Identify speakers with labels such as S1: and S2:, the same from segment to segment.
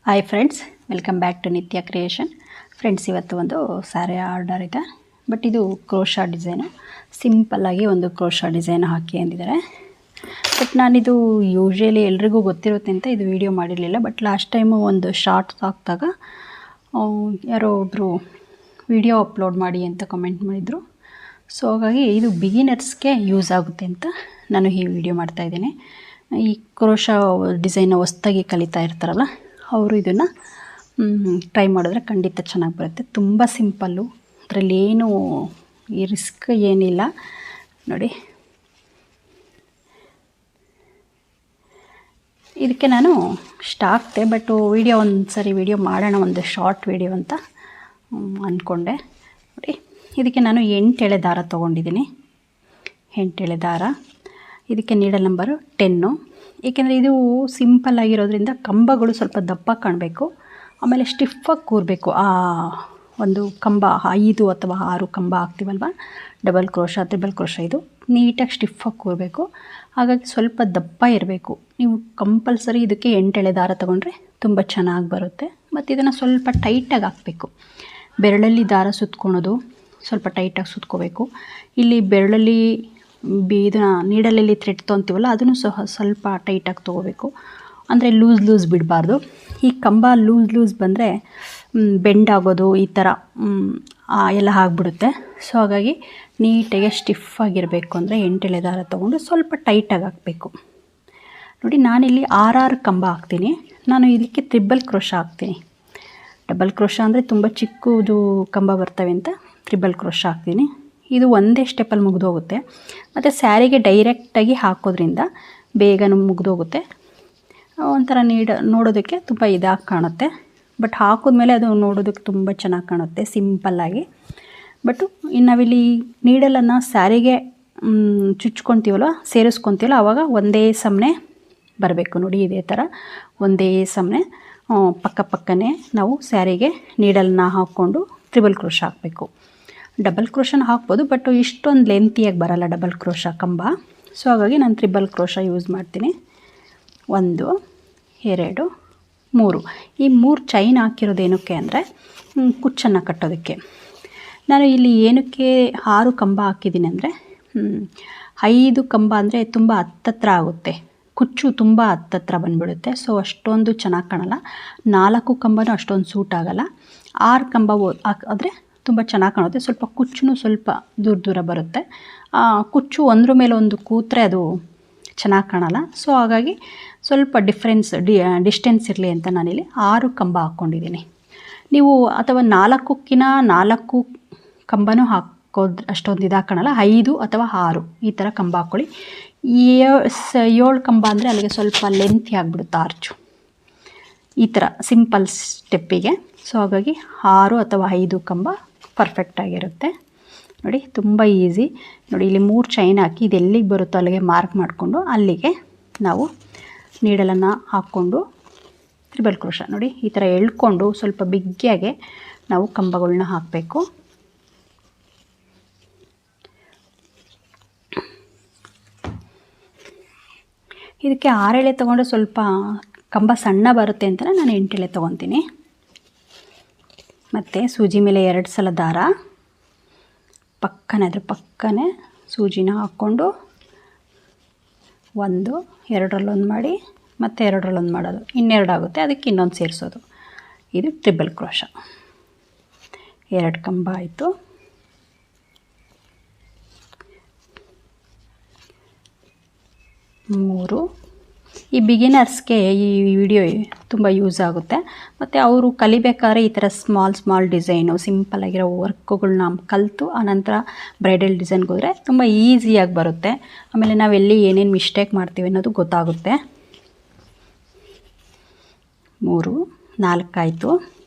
S1: Hi friends, welcome back to Nitya creation. Friends, ಇವತ್ತು ಒಂದು sari order ಇದೆ. ಬಟ್ ಇದು ಕ್ರೋಶಾ ಡಿಸೈನು, ಸಿಂಪಲ್ಲಾಗಿ ಒಂದು ಕ್ರೋಶಾ ಡಿಸೈನ್ ಹಾಕಿ ಅಂದಿದ್ದಾರೆ. ಬಟ್ ನಾನಿದು ಯೂಶ್ವಲಿ ಎಲ್ರಿಗೂ ಗೊತ್ತಿರುತ್ತೆ ಅಂತ ಇದು ವೀಡಿಯೋ ಮಾಡಿರಲಿಲ್ಲ. ಬಟ್ ಲಾಸ್ಟ್ ಟೈಮು ಒಂದು ಶಾರ್ಟ್ಸ್ ಹಾಕಿದಾಗ ಯಾರೋ ಒಬ್ಬರು ವಿಡಿಯೋ ಅಪ್ಲೋಡ್ ಮಾಡಿ ಅಂತ ಕಮೆಂಟ್ ಮಾಡಿದರು. ಸೊ ಹಾಗಾಗಿ ಇದು ಬಿಗಿನರ್ಸ್ಗೆ ಯೂಸ್ ಆಗುತ್ತೆ ಅಂತ ನಾನು ಈ ವಿಡಿಯೋ ಮಾಡ್ತಾಯಿದ್ದೀನಿ. ಈ ಕ್ರೋಶಾ ಡಿಸೈನ್ ಹೊಸ್ದಾಗಿ ಕಲಿತಾ ಇರ್ತಾರಲ್ಲ, ಅವರು ಇದನ್ನು ಟ್ರೈ ಮಾಡಿದ್ರೆ ಖಂಡಿತ ಚೆನ್ನಾಗಿ ಬರುತ್ತೆ. ತುಂಬ ಸಿಂಪಲ್ಲು, ಅದರಲ್ಲಿ ಏನು ಈ ರಿಸ್ಕ್ ಏನಿಲ್ಲ. ನೋಡಿ, ಇದಕ್ಕೆ ನಾನು ಇಷ್ಟ ಆಗ್ತೆ. ಬಟ್ ವಿಡಿಯೋ ವಿಡಿಯೋ ಮಾಡೋಣ, ಒಂದು ಶಾರ್ಟ್ ವಿಡಿಯೋ ಅಂತ ಅಂದ್ಕೊಂಡೆ. ನೋಡಿ, ಇದಕ್ಕೆ ನಾನು 8 ಎಳೆ ದಾರ ತೊಗೊಂಡಿದ್ದೀನಿ. 8 ಎಳೆ ದಾರ. ಇದಕ್ಕೆ ನೀಡಲ್ ನಂಬರು 10. ಏಕೆಂದರೆ ಇದು ಸಿಂಪಲ್ ಆಗಿರೋದ್ರಿಂದ ಕಂಬಗಳು ಸ್ವಲ್ಪ ದಪ್ಪ ಕಾಣಬೇಕು, ಆಮೇಲೆ ಸ್ಟಿಫಾಗಿ ಕೂರಬೇಕು. ಆ ಒಂದು ಕಂಬ 5 ಅಥವಾ 6 ಕಂಬ ಹಾಕ್ತೀವಲ್ವ, ಡಬಲ್ ಕ್ರೋಶಾ, ಟ್ರಿಬಲ್ ಕ್ರೋಶಾ, ಇದು ನೀಟಾಗಿ ಸ್ಟಿಫಾಗಿ ಕೂರಬೇಕು. ಹಾಗಾಗಿ ಸ್ವಲ್ಪ ದಪ್ಪ ಇರಬೇಕು. ನೀವು ಕಂಪಲ್ಸರಿ ಇದಕ್ಕೆ 8 ಎಳೆ ದಾರ ತೊಗೊಂಡ್ರೆ ತುಂಬ ಚೆನ್ನಾಗಿ ಬರುತ್ತೆ. ಮತ್ತು ಇದನ್ನು ಸ್ವಲ್ಪ ಟೈಟಾಗಿ ಹಾಕಬೇಕು. ಬೆರಳಲ್ಲಿ ದಾರ ಸುತ್ಕೊಳೋದು ಸ್ವಲ್ಪ ಟೈಟಾಗಿ ಸುತ್ಕೋಬೇಕು. ಇಲ್ಲಿ ಬೆರಳಲ್ಲಿ ಇದನ್ನು ನೀಡಲಲ್ಲಿ ಥ್ರೆಡ್ ತೊಗೊತೀವಲ್ಲ, ಅದನ್ನು ಸಹ ಸ್ವಲ್ಪ ಟೈಟಾಗಿ ತೊಗೋಬೇಕು. ಅಂದರೆ ಲೂಸ್ ಬಿಡಬಾರ್ದು. ಈ ಕಂಬ ಲೂಸ್ ಬಂದರೆ ಬೆಂಡ್ ಆಗೋದು ಈ ಥರ ಎಲ್ಲ ಆಗಿಬಿಡುತ್ತೆ. ಸೊ ಹಾಗಾಗಿ ನೀಟಾಗಿ ಸ್ಟಿಫಾಗಿರಬೇಕು ಅಂದರೆ 8 ಎಳೆ ದಾರ ತೊಗೊಂಡು ಸ್ವಲ್ಪ ಟೈಟಾಗಿ ಹಾಕಬೇಕು. ನೋಡಿ, ನಾನಿಲ್ಲಿ 6 ಕಂಬ ಹಾಕ್ತೀನಿ. ನಾನು ಇದಕ್ಕೆ ಟ್ರಿಬಲ್ ಕ್ರೋಶಾ ಹಾಕ್ತೀನಿ. ಡಬಲ್ ಕ್ರೋಶಾ ಅಂದರೆ ತುಂಬ ಚಿಕ್ಕದು ಕಂಬ ಬರ್ತವೆ ಅಂತ ಟ್ರಿಬಲ್ ಕ್ರೋಶಾ ಹಾಕ್ತೀನಿ. ಇದು ಒಂದೇ ಸ್ಟೆಪ್ಪಲ್ಲಿ ಮುಗಿದೋಗುತ್ತೆ. ಮತ್ತು ಸ್ಯಾರಿಗೆ ಡೈರೆಕ್ಟಾಗಿ ಹಾಕೋದ್ರಿಂದ ಬೇಗನೆ ಮುಗಿದೋಗುತ್ತೆ. ಒಂಥರ ನೋಡೋದಕ್ಕೆ ತುಂಬ ಇದಾಗಿ ಕಾಣುತ್ತೆ. ಬಟ್ ಹಾಕಿದ್ಮೇಲೆ ಅದು ನೋಡೋದಕ್ಕೆ ತುಂಬ ಚೆನ್ನಾಗಿ ಕಾಣುತ್ತೆ ಸಿಂಪಲ್ಲಾಗಿ. ಬಟ್ಟು ನಾವಿಲ್ಲಿ ನೀಡಲನ್ನು ಸ್ಯಾರಿಗೆ ಚುಚ್ಕೊತೀವಲ್ಲ, ಸೇರಿಸ್ಕೊತೀವಲ್ಲ, ಆವಾಗ ಒಂದೇ ಸಮನೆ ಬರಬೇಕು. ನೋಡಿ, ಇದೇ ಥರ ಒಂದೇ ಸಮನೆ ಪಕ್ಕನೇ ನಾವು ಸ್ಯಾರಿಗೆ ನೀಡಲನ್ನ ಹಾಕ್ಕೊಂಡು ಟ್ರಿಬಲ್ ಕ್ರೋಶಾ ಹಾಕಬೇಕು. ಡಬಲ್ ಕ್ರೋಶಾನ ಹಾಕ್ಬೋದು, ಬಟ್ ಇಷ್ಟೊಂದು ಲೆಂತಿಯಾಗಿ ಬರಲ್ಲ ಡಬಲ್ ಕ್ರೋಶಾ ಕಂಬ. ಸೊ ಹಾಗಾಗಿ ನಾನು ಟ್ರಿಬಲ್ ಕ್ರೋಶಾ ಯೂಸ್ ಮಾಡ್ತೀನಿ. 1, 2, 3. ಈ 3 ಚೈನ್ ಹಾಕಿರೋದು ಏನಕ್ಕೆ ಅಂದರೆ ಕುಚ್ಚನ್ನು ಕಟ್ಟೋದಕ್ಕೆ. ನಾನು ಇಲ್ಲಿ ಏನಕ್ಕೆ 6 ಕಂಬ ಹಾಕಿದ್ದೀನಿ ಅಂದರೆ 5 ಕಂಬ ಅಂದರೆ ತುಂಬ ಹತ್ತತ್ರ ಆಗುತ್ತೆ, ಕುಚ್ಚು ತುಂಬ ಹತ್ತತ್ರ ಬಂದುಬಿಡುತ್ತೆ. ಸೊ ಅಷ್ಟೊಂದು ಚೆನ್ನಾಗಿ ಕಾಣಲ್ಲ. 4 ಕಂಬನೂ ಅಷ್ಟೊಂದು ಸೂಟ್ ಆಗೋಲ್ಲ. 6 ಕಂಬ ಆದರೆ ತುಂಬ ಚೆನ್ನಾಗಿ ಕಾಣುತ್ತೆ. ಸ್ವಲ್ಪ ಕುಚ್ಚು ಸ್ವಲ್ಪ ದೂರ ಬರುತ್ತೆ. ಕುಚ್ಚು ಒಂದ್ರ ಮೇಲೆ ಒಂದು ಕೂತ್ರೆ ಅದು ಚೆನ್ನಾಗಿ ಕಾಣಲ್ಲ. ಸೊ ಹಾಗಾಗಿ ಸ್ವಲ್ಪ ಡಿಸ್ಟೆನ್ಸ್ ಇರಲಿ ಅಂತ ನಾನಿಲ್ಲಿ 6 ಕಂಬ ಹಾಕ್ಕೊಂಡಿದ್ದೀನಿ. ನೀವು ಅಥವಾ 4 ಕಂಬನೂ ಹಾಕೋದು ಅಷ್ಟೊಂದು ಇದಾಗಿ ಕಾಣಲ್ಲ. 5 ಅಥವಾ 6 ಈ ಥರ ಕಂಬ ಹಾಕ್ಕೊಳ್ಳಿ. 7 ಕಂಬ ಅಂದರೆ ಅಲ್ಲಿಗೆ ಸ್ವಲ್ಪ ಲೆಂತಿ ಆಗಿಬಿಡುತ್ತೆ ಆರ್ಚು, ಈ ಥರ ಸಿಂಪಲ್ ಸ್ಟೆಪ್ಪಿಗೆ. ಸೊ ಹಾಗಾಗಿ 6 ಅಥವಾ 5 ಕಂಬ ಪರ್ಫೆಕ್ಟಾಗಿರುತ್ತೆ. ನೋಡಿ, ತುಂಬ ಈಸಿ. ನೋಡಿ, ಇಲ್ಲಿ 3 ಚೈನ್ ಹಾಕಿ ಇದು ಎಲ್ಲಿಗೆ ಬರುತ್ತೋ ಅಲ್ಲಿಗೆ ಮಾರ್ಕ್ ಮಾಡಿಕೊಂಡು ಅಲ್ಲಿಗೆ ನಾವು ನೀಡಲನ್ನು ಹಾಕ್ಕೊಂಡು ಟ್ರಿಬಲ್ ಕ್ರೋಶಾ ನೋಡಿ ಈ ಥರ ಎಳ್ಕೊಂಡು ಸ್ವಲ್ಪ ಬಿಗ್ಗಿಯಾಗೆ ನಾವು ಕಂಬಗಳನ್ನ ಹಾಕಬೇಕು. ಇದಕ್ಕೆ 6 ಎಳೆ ತೊಗೊಂಡ್ರೆ ಸ್ವಲ್ಪ ಕಂಬ ಸಣ್ಣ ಬರುತ್ತೆ ಅಂತಲೇ ನಾನು 8 ಎಳೆ ತೊಗೊತೀನಿ. ಮತ್ತು ಸೂಜಿ ಮೇಲೆ 2 ಸಲ ದಾರ ಪಕ್ಕನೇ ಸೂಜಿನ ಹಾಕ್ಕೊಂಡು 1, 2ರಲ್ಲೊಂದು ಮಾಡಿ ಮತ್ತು 2ರಲ್ಲೊಂದು ಮಾಡೋದು, 2 ಆಗುತ್ತೆ. ಅದಕ್ಕೆ ಇನ್ನೊಂದು ಸೇರಿಸೋದು. ಇದು ಟ್ರಿಬಲ್ ಕ್ರೋಶಾ. 2 ಕಂಬ ಆಯಿತು. 3. ಈ ಬಿಗಿನರ್ಸ್ಗೆ ಈ ವಿಡಿಯೋ ತುಂಬ ಯೂಸ್ ಆಗುತ್ತೆ. ಮತ್ತು ಅವರು ಕಲಿಬೇಕಾದ್ರೆ ಈ ಥರ ಸ್ಮಾಲ್ ಡಿಸೈನು ಸಿಂಪಲ್ಲಾಗಿರೋ ವರ್ಕುಗಳನ್ನ ಕಲಿತು ಆನಂತರ ಬ್ರೈಡಲ್ ಡಿಸೈನ್ಗೆ ಹೋದರೆ ತುಂಬ ಈಸಿಯಾಗಿ ಬರುತ್ತೆ. ಆಮೇಲೆ ನಾವೆಲ್ಲಿ ಏನೇನು ಮಿಸ್ಟೇಕ್ ಮಾಡ್ತೀವಿ ಅನ್ನೋದು ಗೊತ್ತಾಗುತ್ತೆ. 3, 4 ಆಯಿತು.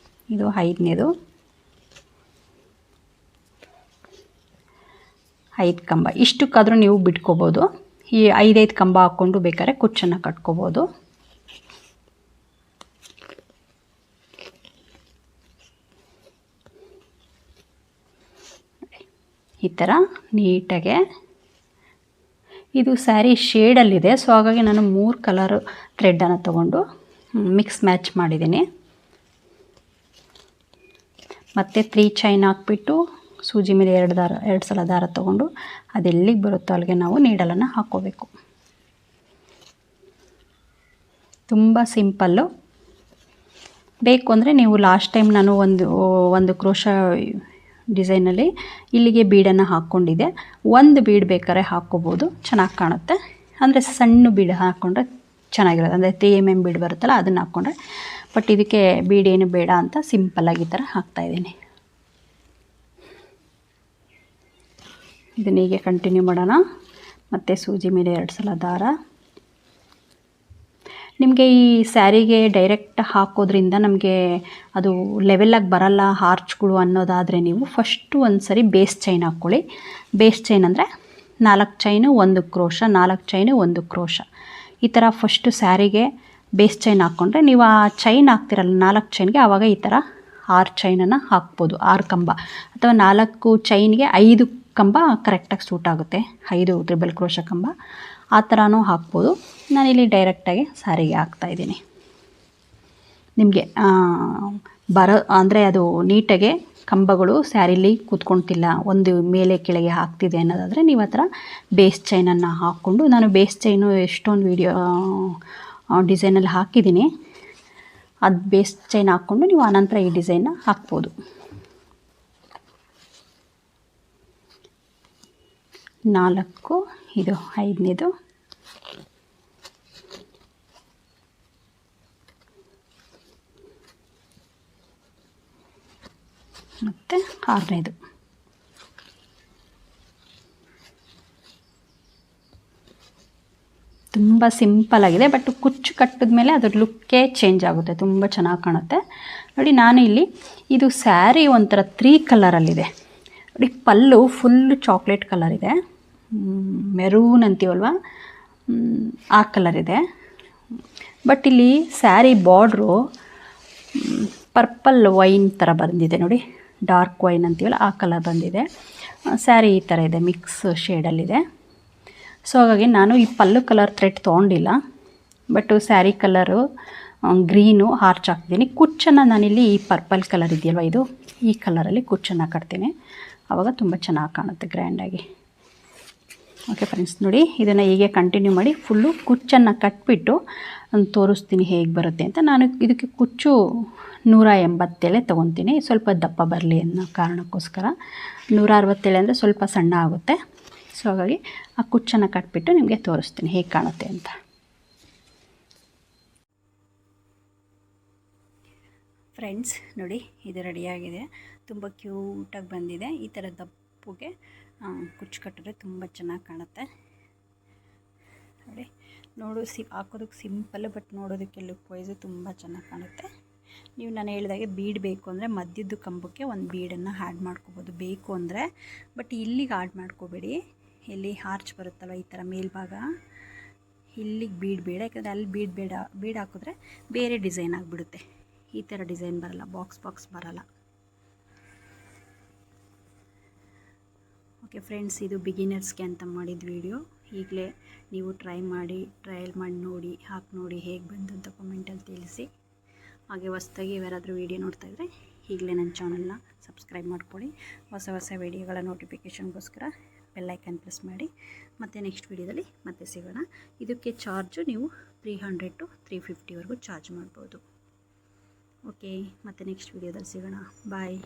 S1: ಇದು 5ನೇದು. 5 ಕಂಬ ಇಷ್ಟಕ್ಕಾದರೂ ನೀವು ಬಿಟ್ಕೋಬೋದು. ಈ 5 ಕಂಬ ಹಾಕ್ಕೊಂಡು ಬೇಕಾದ್ರೆ ಕುಚ್ಚನ್ನು ಕಟ್ಕೋಬೋದು. ಈ ಥರ ನೀಟಾಗೆ. ಇದು ಸ್ಯಾರಿ ಶೇಡಲ್ಲಿದೆ. ಸೊ ಹಾಗಾಗಿ ನಾನು 3 ಕಲರ್ ಥ್ರೆಡ್ಡನ್ನು ತೊಗೊಂಡು ಮಿಕ್ಸ್ ಮ್ಯಾಚ್ ಮಾಡಿದ್ದೀನಿ. ಮತ್ತು 3 ಚೈನ್ ಹಾಕ್ಬಿಟ್ಟು ಸೂಜಿ ಮೇಲೆ 2 ಸಲ ದಾರ ತೊಗೊಂಡು ಅದೆಲ್ಲಿಗೆ ಬರುತ್ತೋ ಅಲ್ಲಿಗೆ ನಾವು ನೀಡಲನ್ನು ಹಾಕ್ಕೋಬೇಕು. ತುಂಬ ಸಿಂಪಲ್ಲು. ಬೇಕು ಅಂದರೆ ನೀವು ಲಾಸ್ಟ್ ಟೈಮ್ ನಾನು ಒಂದು ಕ್ರೋಶ ಡಿಸೈನಲ್ಲಿ ಇಲ್ಲಿಗೆ ಬೀಡನ್ನು ಹಾಕ್ಕೊಂಡಿದ್ದೆ. ಒಂದು ಬೀಡ್ ಬೇಕಾದ್ರೆ ಹಾಕ್ಕೋಬೋದು, ಚೆನ್ನಾಗಿ ಕಾಣುತ್ತೆ. ಅಂದರೆ ಸಣ್ಣ ಬೀಡ್ ಹಾಕ್ಕೊಂಡ್ರೆ ಚೆನ್ನಾಗಿರೋದು, ಅಂದರೆ 3 mm ಬೀಡ್ ಬರುತ್ತಲ್ಲ ಅದನ್ನು ಹಾಕ್ಕೊಂಡ್ರೆ. ಬಟ್ ಇದಕ್ಕೆ ಬೀಡೇನು ಬೇಡ ಅಂತ ಸಿಂಪಲ್ಲಾಗಿ ಈ ಥರ ಹಾಕ್ತಾಯಿದ್ದೀನಿ. ಇದನ್ನ ಹೀಗೆ ಕಂಟಿನ್ಯೂ ಮಾಡೋಣ. ಮತ್ತು ಸೂಜಿ ಮೇಲೆ 2 ಸಲ ದಾರ. ನಿಮಗೆ ಈ ಸ್ಯಾರಿಗೆ ಡೈರೆಕ್ಟ್ ಹಾಕೋದ್ರಿಂದ ನಮಗೆ ಅದು ಲೆವೆಲಾಗಿ ಬರಲ್ಲ ಹಾರ್ಚ್ಗಳು ಅನ್ನೋದಾದರೆ ನೀವು ಫಸ್ಟು ಒಂದು ಸರಿ ಬೇಸ್ ಚೈನ್ ಹಾಕ್ಕೊಳ್ಳಿ. ಬೇಸ್ ಚೈನ್ ಅಂದರೆ 4 ಚೈನು 1 ಕ್ರೋಶ, 4 ಚೈನು 1 ಕ್ರೋಶ. ಈ ಥರ ಫಸ್ಟು ಸ್ಯಾರಿಗೆ ಬೇಸ್ ಚೈನ್ ಹಾಕ್ಕೊಂಡ್ರೆ ನೀವು ಆ ಚೈನ್ ಹಾಕ್ತಿರಲ್ಲ 4 ಚೈನ್ಗೆ, ಆವಾಗ ಈ ಥರ 6 ಚೈನನ್ನು ಹಾಕ್ಬೋದು. 6 ಕಂಬ ಅಥವಾ 4 ಚೈನ್ಗೆ 5 ಕಂಬ ಕರೆಕ್ಟಾಗಿ ಸೂಟ್ ಆಗುತ್ತೆ. 5 ಟ್ರಿಬಲ್ ಕ್ರೋಶ ಕಂಬ ಆ ಥರನೂ ಹಾಕ್ಬೋದು. ನಾನಿಲ್ಲಿ ಡೈರೆಕ್ಟಾಗಿ ಸ್ಯಾರಿಗೆ ಹಾಕ್ತಾಯಿದ್ದೀನಿ. ನಿಮಗೆ ಅಂದರೆ ಅದು ನೀಟಾಗೆ ಕಂಬಗಳು ಸ್ಯಾರಿಲಿ ಕೂತ್ಕೊಳ್ತಿಲ್ಲ, ಒಂದು ಮೇಲೆ ಕೆಳಗೆ ಹಾಕ್ತಿದೆ ಅನ್ನೋದಾದರೆ ನೀವು ಆ ಥರ ಬೇಸ್ ಚೈನನ್ನು ಹಾಕ್ಕೊಂಡು, ನಾನು ಬೇಸ್ ಚೈನು ಎಷ್ಟೊಂದು ಡಿಸೈನಲ್ಲಿ ಹಾಕಿದ್ದೀನಿ. ಅದು ಬೇಸ್ ಚೈನ್ ಹಾಕ್ಕೊಂಡು ನೀವು ಆನಂತರ ಈ ಡಿಸೈನ್ನ ಹಾಕ್ಬೋದು. 4 ಇದು 5ನೇದು. ಮತ್ತು 6ನೇದು. ತುಂಬ ಸಿಂಪಲ್ಲಾಗಿದೆ, ಬಟ್ ಕುಚ್ಚು ಕಟ್ಟಿದ ಮೇಲೆ ಅದ್ರ ಲುಕ್ಕೇ ಚೇಂಜ್ ಆಗುತ್ತೆ, ತುಂಬ ಚೆನ್ನಾಗಿ ಕಾಣುತ್ತೆ. ನೋಡಿ ನಾನು ಇಲ್ಲಿ ಇದು ಸ್ಯಾರಿ ಒಂಥರ 3 ಕಲರಲ್ಲಿದೆ ನೋಡಿ. ಪಲ್ಲು ಫುಲ್ಲು ಚಾಕ್ಲೇಟ್ ಕಲರ್ ಇದೆ, ಮೆರೂನ್ ಅಂತೀವಲ್ವ ಆ ಕಲರ್ ಇದೆ. ಬಟ್ ಇಲ್ಲಿ ಸ್ಯಾರಿ ಬಾರ್ಡ್ರು ಪರ್ಪಲ್ ವೈನ್ ಥರ ಬಂದಿದೆ ನೋಡಿ, ಡಾರ್ಕ್ ವೈನ್ ಅಂತೀವಲ್ಲ ಆ ಕಲರ್ ಬಂದಿದೆ. ಸ್ಯಾರಿ ಈ ಥರ ಇದೆ, ಮಿಕ್ಸ್ ಶೇಡಲ್ಲಿದೆ. ಸೊ ಹಾಗಾಗಿ ನಾನು ಈ ಪಲ್ಲು ಕಲರ್ ಥ್ರೆಡ್ ತೊಗೊಂಡಿಲ್ಲ, ಬಟ್ ಸ್ಯಾರಿ ಕಲರು ಗ್ರೀನು ಹಾರ್ಚ್ ಹಾಕ್ತೀನಿ. ಕುಚ್ಚನ್ನು ನಾನಿಲ್ಲಿ ಈ ಪರ್ಪಲ್ ಕಲರ್ ಇದೆಯಲ್ವ ಇದು, ಈ ಕಲರಲ್ಲಿ ಕುಚ್ಚನ್ನು ಕಟ್ತೀನಿ, ಆವಾಗ ತುಂಬ ಚೆನ್ನಾಗಿ ಕಾಣುತ್ತೆ ಗ್ರ್ಯಾಂಡಾಗಿ. ಓಕೆ ಫ್ರೆಂಡ್ಸ್, ನೋಡಿ ಇದನ್ನು ಹೀಗೆ ಕಂಟಿನ್ಯೂ ಮಾಡಿ ಫುಲ್ಲು ಕುಚ್ಚನ್ನು ಕಟ್ಬಿಟ್ಟು ನಾನು ತೋರಿಸ್ತೀನಿ ಹೇಗೆ ಬರುತ್ತೆ ಅಂತ. ನಾನು ಇದಕ್ಕೆ ಕುಚ್ಚು 187 ತೊಗೊತೀನಿ, ಸ್ವಲ್ಪ ದಪ್ಪ ಬರಲಿ ಅನ್ನೋ ಕಾರಣಕ್ಕೋಸ್ಕರ. 167 ಅಂದರೆ ಸ್ವಲ್ಪ ಸಣ್ಣ ಆಗುತ್ತೆ. ಸೊ ಹಾಗಾಗಿ ಆ ಕುಚ್ಚನ್ನು ಕಟ್ಬಿಟ್ಟು ನಿಮಗೆ ತೋರಿಸ್ತೀನಿ ಹೇಗೆ ಕಾಣುತ್ತೆ ಅಂತ. ಫ್ರೆಂಡ್ಸ್ ನೋಡಿ, ಇದು ರೆಡಿಯಾಗಿದೆ, ತುಂಬ ಕ್ಯೂಟಾಗಿ ಬಂದಿದೆ. ಈ ಥರ ದಪ್ಪಗೆ ಕುಚ್ಚು ಕಟ್ಟಿದ್ರೆ ತುಂಬ ಚೆನ್ನಾಗಿ ಕಾಣುತ್ತೆ ನೋಡಿ. ಹಾಕೋದಕ್ಕೆ ಸಿಂಪಲ್, ಬಟ್ ನೋಡೋದಕ್ಕೆ ಲುಕ್ ವೈಸು ತುಂಬ ಚೆನ್ನಾಗಿ ಕಾಣುತ್ತೆ. ನೀವು ನಾನು ಹೇಳಿದಾಗೆ ಬೀಡ್ ಬೇಕು ಅಂದರೆ ಮಧ್ಯದ ಕಂಬಕ್ಕೆ ಒಂದು ಬೀಡನ್ನು ಆ್ಯಡ್ ಮಾಡ್ಕೋಬೋದು ಬೇಕು ಅಂದರೆ. ಬಟ್ ಇಲ್ಲಿಗೆ ಆ್ಯಡ್ ಮಾಡ್ಕೋಬೇಡಿ, ಇಲ್ಲಿ ಹಾರ್ಚ್ ಬರುತ್ತಲ್ಲ ಈ ಥರ ಮೇಲ್ಭಾಗ, ಇಲ್ಲಿಗೆ ಬೀಡ್ ಬೇಡ. ಯಾಕಂದರೆ ಅಲ್ಲಿ ಬೀಡ್ ಹಾಕಿದ್ರೆ ಬೇರೆ ಡಿಸೈನ್ ಆಗಿಬಿಡುತ್ತೆ. ಈ ಥರ ಡಿಸೈನ್ ಬರಲ್ಲ, ಬಾಕ್ಸ್ ಬರಲ್ಲ. ಓಕೆ ಫ್ರೆಂಡ್ಸ್, ಇದು ಬಿಗಿನರ್ಸ್ಗೆ ಅಂತ ಮಾಡಿದ ವಿಡಿಯೋ. ಈಗಲೇ ನೀವು ಟ್ರಯಲ್ ಮಾಡಿ ನೋಡಿ, ಹಾಕಿ ನೋಡಿ ಹೇಗೆ ಬಂತು ಅಂತ ಕಮೆಂಟಲ್ಲಿ ತಿಳಿಸಿ. ಹಾಗೆ ಹೊಸ್ದಾಗಿ ಯಾರಾದರೂ ವೀಡಿಯೋ ನೋಡ್ತಾಯಿದ್ರೆ ಈಗಲೇ ನನ್ನ ಚಾನಲ್ನ ಸಬ್ಸ್ಕ್ರೈಬ್ ಮಾಡ್ಕೊಳ್ಳಿ. ಹೊಸ ವೀಡಿಯೋಗಳ ನೋಟಿಫಿಕೇಷನ್ಗೋಸ್ಕರ ಬೆಲ್ಲೈಕನ್ ಪ್ರೆಸ್ ಮಾಡಿ. ಮತ್ತು ನೆಕ್ಸ್ಟ್ ವೀಡಿಯೋದಲ್ಲಿ ಮತ್ತೆ ಸಿಗೋಣ. ಇದಕ್ಕೆ ಚಾರ್ಜು ನೀವು 300 to 350ವರೆಗೂ ಚಾರ್ಜ್ ಮಾಡ್ಬೋದು. ಓಕೆ, ಮತ್ತು ನೆಕ್ಸ್ಟ್ ವೀಡಿಯೋದಲ್ಲಿ ಸಿಗೋಣ. ಬಾಯ್.